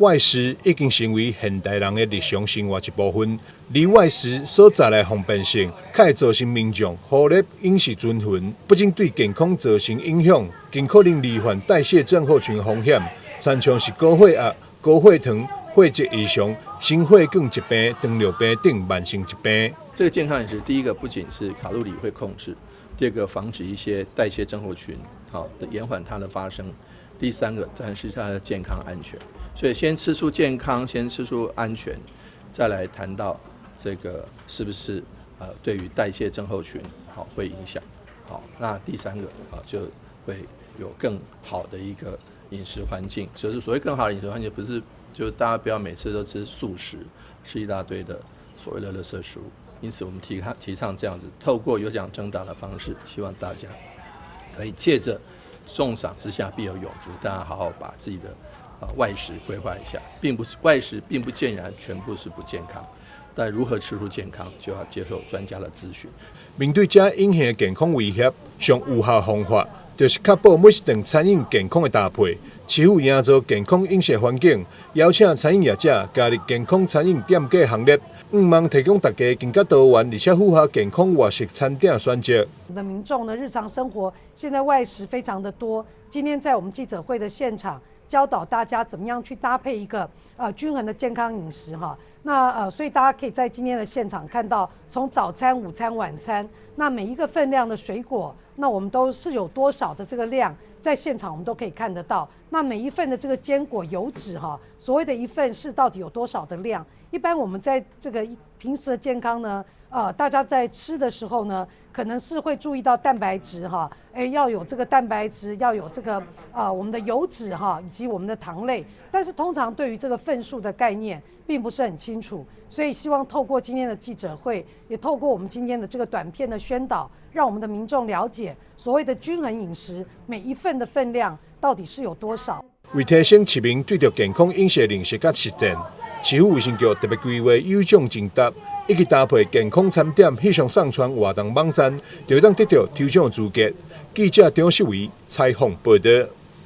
外食已经成为现代人的日常生活一部分，而外食所带来方便性，较会造成民众忽略饮食均衡，不仅对健康造成影响，更可能罹患代谢症候群风险，参像是高血压、高血糖、血脂异常、心血管疾病、糖尿病等慢性疾病。这个健康饮食，第一个不仅是卡路里会控制，第二个防止一些代谢症候群的延缓它的发生，第三个当然是它的健康安全。所以先吃出健康，先吃出安全，再来谈到这个是不是对于代谢症候群会影响。那第三个就会有更好的一个饮食环境。就是所谓更好的饮食环境，不是就大家不要每次都吃素食，吃一大堆的所谓的垃圾食物。因此我们提倡这样子，透过有奖征答的方式，希望大家可以借着重赏之下必有勇夫，大家好好把自己的外食规划一下，并不是外食并不尽然全部是不健康，但如何吃出健康，就要接受专家的咨询。面对这隐形的健康威胁，上有效方法就是确保每一顿餐饮健康的搭配，持续营造健康饮食环境，邀请餐饮业者加入健康餐饮店家行列，望提供大家更加多元而且符合健康外食餐点选择。我们的民众的日常生活现在外食非常的多，今天在我们记者会的现场，教导大家怎么样去搭配一个均衡的健康饮食哈。那所以大家可以在今天的现场看到，从早餐、午餐、晚餐，那每一个分量的水果，那我们都是有多少的这个量，在现场我们都可以看得到。那每一份的这个坚果油脂哈，所谓的一份是到底有多少的量？一般我们在这个平时的健康呢，大家在吃的时候呢，可能是会注意到蛋白质哈，要有这个蛋白质，要有这个我们的油脂哈，以及我们的糖类，但是通常对于这个份数的概念并不是很清楚，所以希望透过今天的记者会，也透过我们今天的这个短片的宣导，让我们的民众了解所谓的均衡饮食，每一份的分量到底是有多少。为提升市民对着健康饮食认识甲实践，市府卫生局特别规划有奖竞答，以及搭配健康餐点翕相上传活动网站，就当得到抽奖资格。记者张世维采访报道。